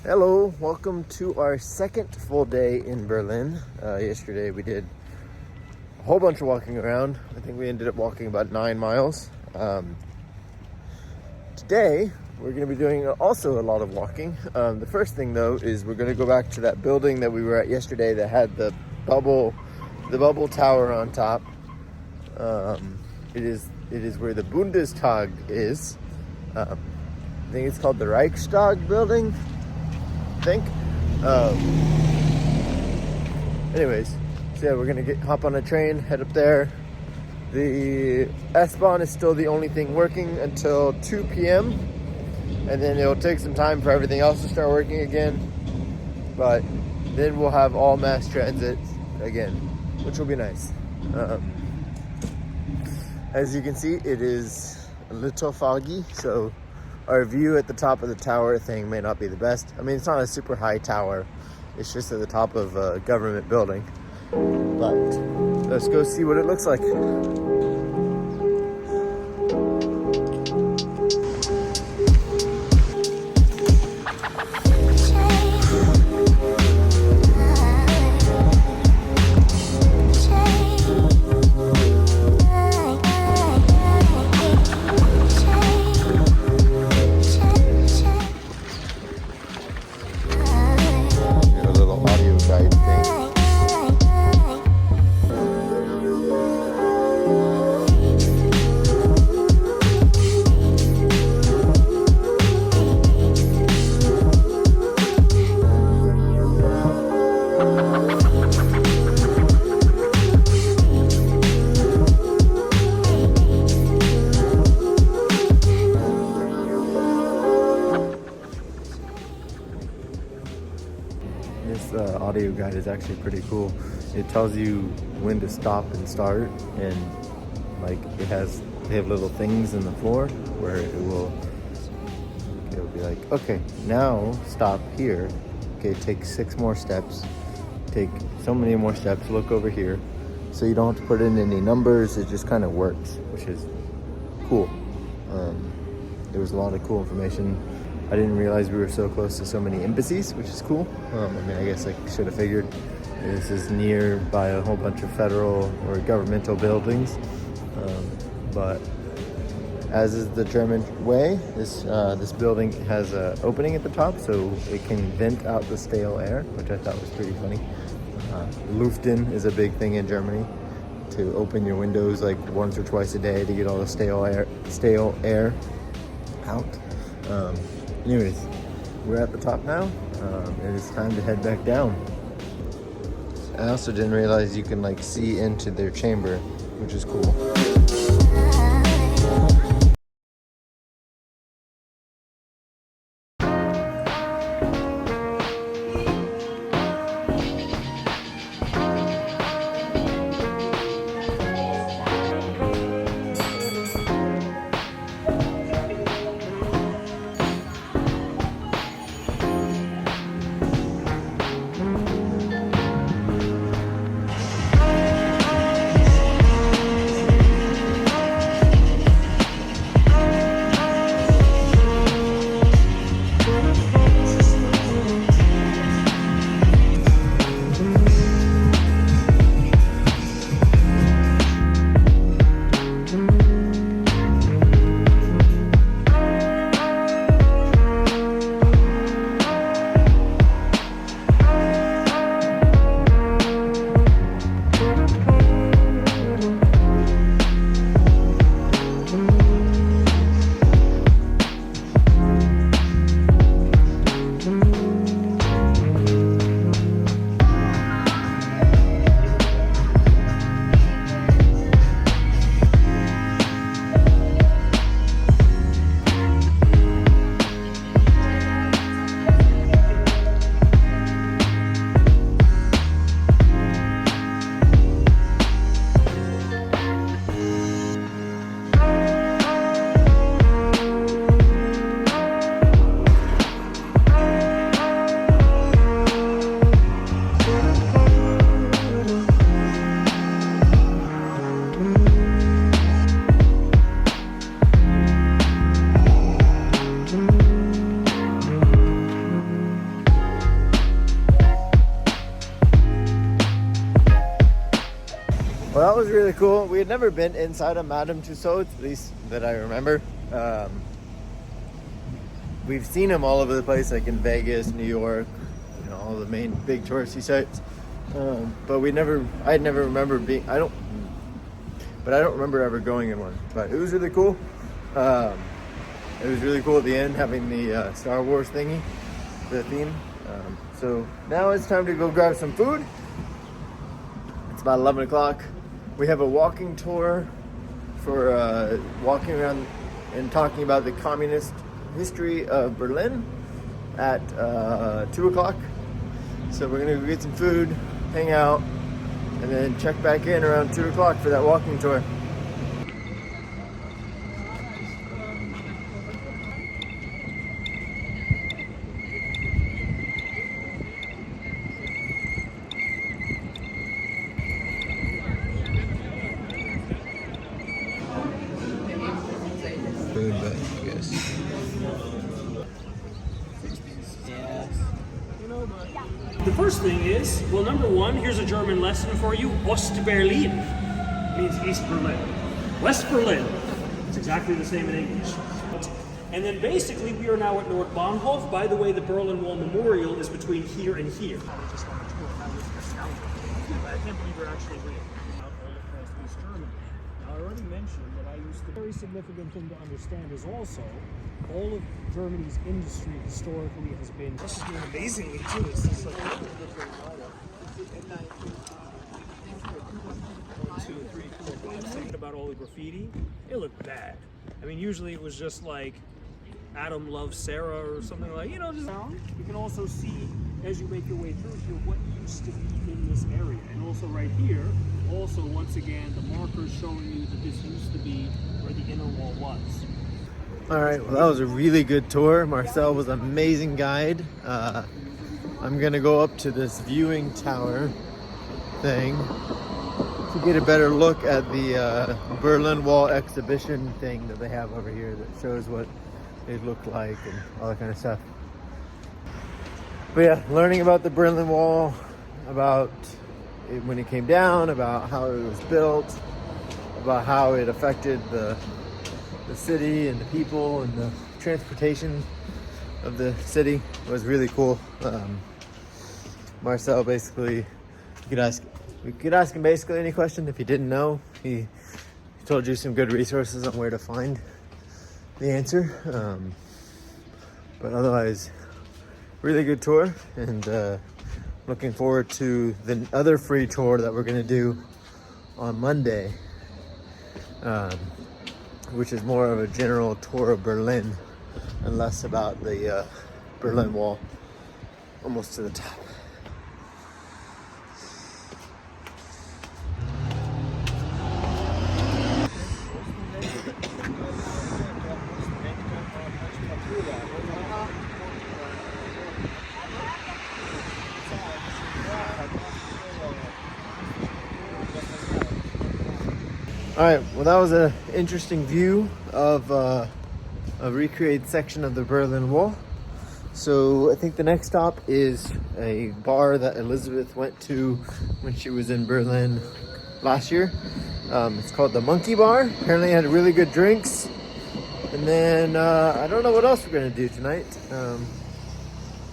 Hello, welcome to our second full day in Berlin. Yesterday we did a whole bunch of walking around. I think we ended up walking about 9 miles. Today we're going to be doing also a lot of walking. The first thing though is we're going to go back to that building that we were at yesterday that had the bubble tower on top. It is where the Bundestag is. I think it's called the Reichstag building. I think. Anyways, so yeah, we're gonna hop on a train, head up there. The S-Bahn is still the only thing working until 2 p.m. and then it'll take some time for everything else to start working again. But then we'll have all mass transit again, which will be nice. As you can see, it is a little foggy, so our view at the top of the tower thing may not be the best. I mean, it's not a super high tower. It's just at the top of a government building. But let's go see what it looks like. This audio guide is actually pretty cool. It tells you when to stop and start, and like they have little things in the floor where it'll be like, okay, now stop here. Okay, take 6 more steps. Take so many more steps. Look over here. So you don't have to put in any numbers. It just kind of works, which is cool. There was a lot of cool information. I didn't realize we were so close to so many embassies, which is cool. I mean, I guess I should have figured. This is nearby a whole bunch of federal or governmental buildings. But as is the German way, this building has an opening at the top, so it can vent out the stale air, which I thought was pretty funny. Luften is a big thing in Germany, to open your windows like once or twice a day to get all the stale air out. Anyways, we're at the top now, and it's time to head back down. I also didn't realize you can like see into their chamber, which is cool. that was really cool. We had never been inside of Madame Tussauds, at least that I remember. We've seen them all over the place, like in Vegas, New York, you know, all the main big touristy sites. But I never remember being, I don't remember ever going in one. But it was really cool. It was really cool at the end having the Star Wars thingy, the theme. So now it's time to go grab some food. It's about 11 o'clock. We have a walking tour for walking around and talking about the communist history of Berlin at 2 o'clock. So we're gonna go get some food, hang out, and then check back in around 2 o'clock for that walking tour. Food, but I guess. The first thing is, well, number one, here's a German lesson for you. Ost-Berlin means East Berlin. West Berlin, it's exactly the same in English. And then basically, we are now at Nordbahnhof. By the way, the Berlin Wall Memorial is between here and here. I can't believe we're actually real. All across East Germany. Now, I already mentioned that a very significant thing to understand is also all of Germany's industry historically has been. This is doing amazingly too. It's just like 1, 2, 3, 4, 5, 6. About all the graffiti, it looked bad. I mean, usually it was just like Adam loves Sarah or something like, you know, just. You can also see as you make your way through here what used to be in this area, and also right here, also once again the markers showing you that this used to be where the inner wall was. All right, well, that was a really good tour. Marcel was an amazing guide. I'm gonna go up to this viewing tower thing to get a better look at the Berlin Wall exhibition thing that they have over here that shows what they look like and all that kind of stuff. But yeah, learning about the Berlin Wall, about it when it came down, about how it was built, about how it affected the city and the people and the transportation of the city was really cool. Marcel basically, we could ask him basically any question if you didn't know. He told you some good resources on where to find the answer. But otherwise, really good tour, and looking forward to the other free tour that we're gonna do on Monday. Which is more of a general tour of Berlin and less about the Berlin Wall, almost to the top. All right, well, that was an interesting view of a recreated section of the Berlin Wall. So I think the next stop is a bar that Elizabeth went to when she was in Berlin last year. It's called the Monkey Bar. Apparently it had really good drinks. And then I don't know what else we're gonna do tonight.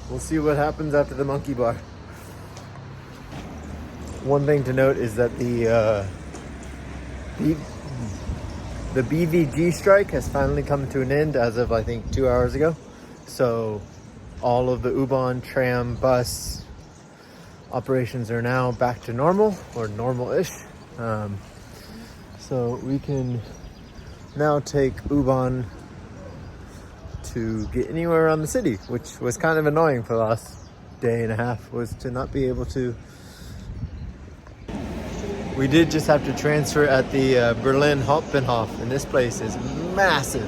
We'll see what happens after the Monkey Bar. One thing to note is that the BVG strike has finally come to an end as of, I think, 2 hours ago. So all of the U-Bahn, tram, bus operations are now back to normal, or normal-ish. So we can now take U-Bahn to get anywhere around the city, which was kind of annoying for the last day and a half, was to not be able to. We did just have to transfer at the Berlin Hauptbahnhof, and this place is massive.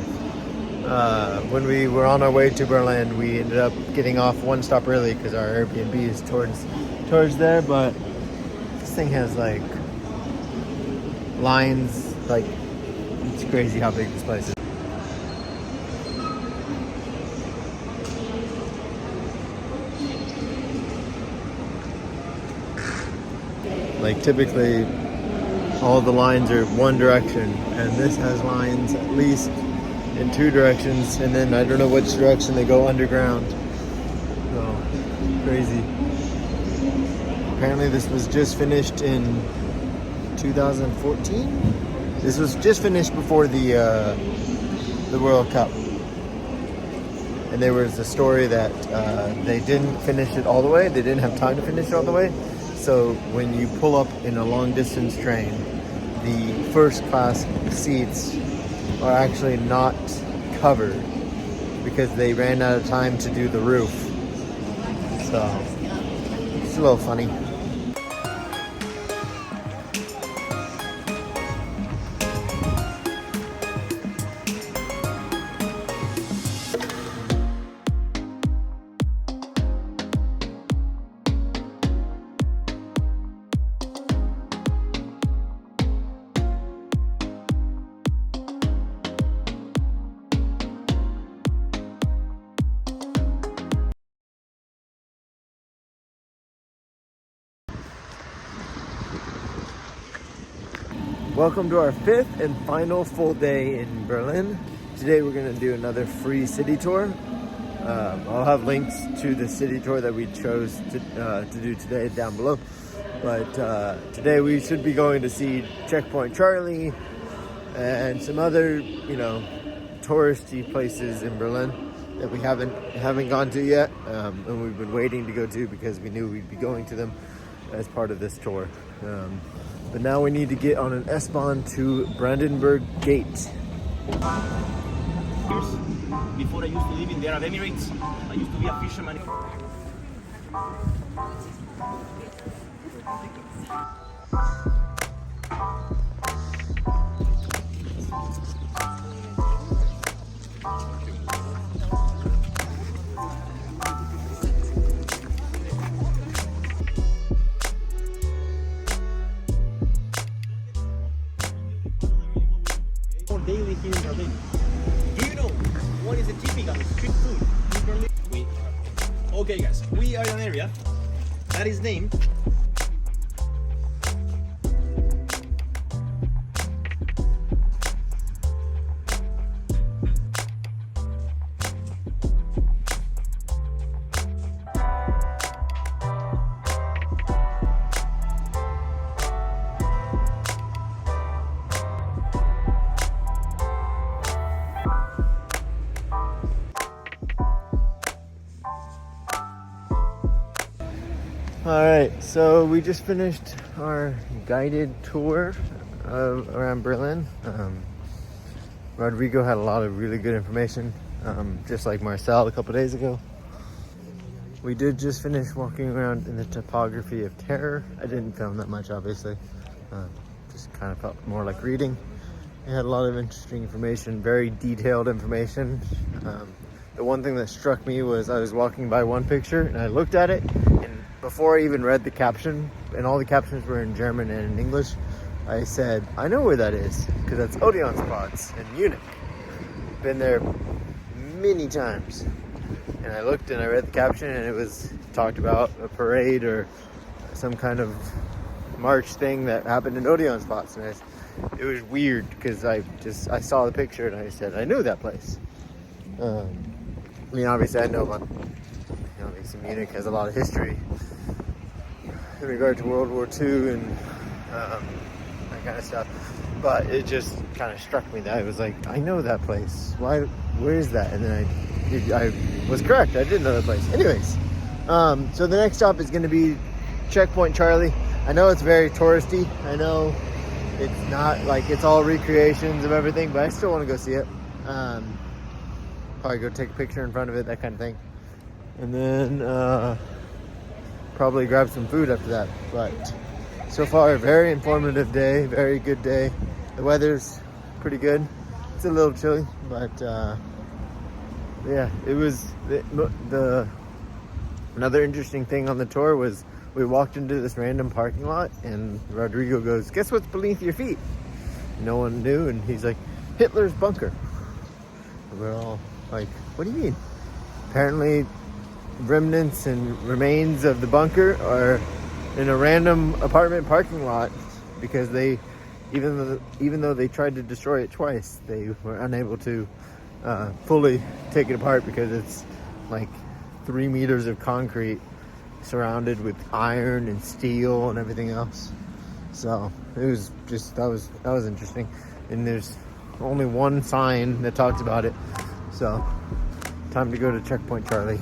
When we were on our way to Berlin, we ended up getting off one stop early because our Airbnb is towards there, but this thing has like lines, like it's crazy how big this place is. Like typically all the lines are one direction, and this has lines at least in two directions, and then I don't know which direction they go underground. So crazy. Apparently this was just finished in 2014. This was just finished before the World Cup, and there was a story that they didn't finish it all the way. They didn't have time to finish it all the way. So when you pull up in a long distance train, the first class seats are actually not covered because they ran out of time to do the roof. So it's a little funny. Welcome to our fifth and final full day in Berlin. Today we're going to do another free city tour. I'll have links to the city tour that we chose to do today down below. But today we should be going to see Checkpoint Charlie and some other, touristy places in Berlin that we haven't gone to yet, and we've been waiting to go to because we knew we'd be going to them as part of this tour. But now we need to get on an S-Bahn to Brandenburg Gate. Before I used to live in the Arab Emirates, I used to be a fisherman. Daily here in Berlin. Do you know what is a typical street food in Berlin? Okay guys, we are in an area that is named Alright, so we just finished our guided tour around Berlin. Rodrigo had a lot of really good information, just like Marcel a couple days ago. We did just finish walking around in the topography of terror. I didn't film that much, obviously. Just kind of felt more like reading. It had a lot of interesting information, very detailed information. The one thing that struck me was I was walking by one picture and I looked at it, and before I even read the caption, and all the captions were in German and in English, I said, I know where that is, because that's Odeonsplatz in Munich. Been there many times. And I looked and I read the caption, and it talked about a parade or some kind of march thing that happened in Odeonsplatz. And it was weird, because I saw the picture and I said, I knew that place. Obviously I know about, Munich has a lot of history in regard to World War II and that kind of stuff, but it just kind of struck me that I was like, I know that place. Where is that? And then I was correct. I did know that place. Anyways, so the next stop is going to be Checkpoint Charlie. I know it's very touristy. I know it's not like it's all recreations of everything, but I still want to go see it. Probably go take a picture in front of it, that kind of thing. And then probably grab some food after that. But so far, a very informative day, very good day. The weather's pretty good. It's a little chilly, but yeah, it was another interesting thing on the tour was we walked into this random parking lot and Rodrigo goes, guess what's beneath your feet? No one knew, and he's like, Hitler's bunker. And we're all like, what do you mean? Apparently remnants and remains of the bunker are in a random apartment parking lot because they even though they tried to destroy it twice, they were unable to fully take it apart because it's like 3 meters of concrete surrounded with iron and steel and everything else. So it was just that was interesting. And there's only one sign that talks about it. So time to go to Checkpoint Charlie.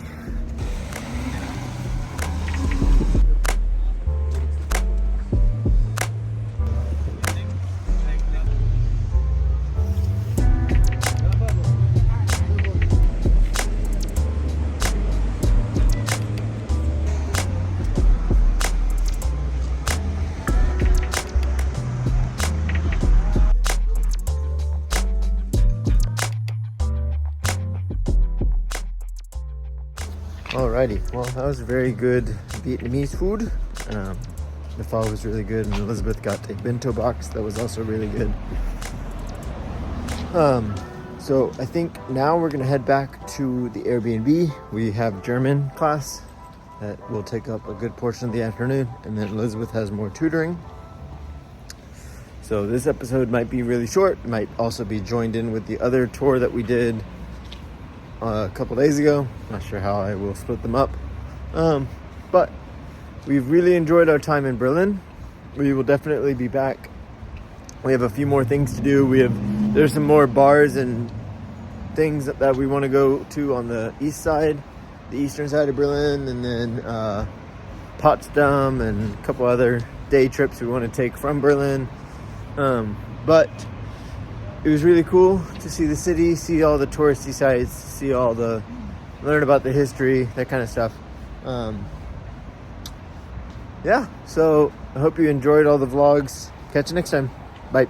Alrighty, well that was very good Vietnamese food. The pho was really good, and Elizabeth got a bento box that was also really good. So I think now we're gonna head back to the Airbnb. We have German class that will take up a good portion of the afternoon, and then Elizabeth has more tutoring. So this episode might be really short, might also be joined in with the other tour that we did a couple days ago. Not sure how I will split them up, but we've really enjoyed our time in Berlin. We will definitely be back. We have a few more things to do. There's some more bars and things that we want to go to on the east side, the eastern side of Berlin, and then Potsdam and a couple other day trips we want to take from Berlin. But it was really cool to see the city, see all the touristy sites, learn about the history, that kind of stuff. Yeah, so I hope you enjoyed all the vlogs. Catch you next time. Bye.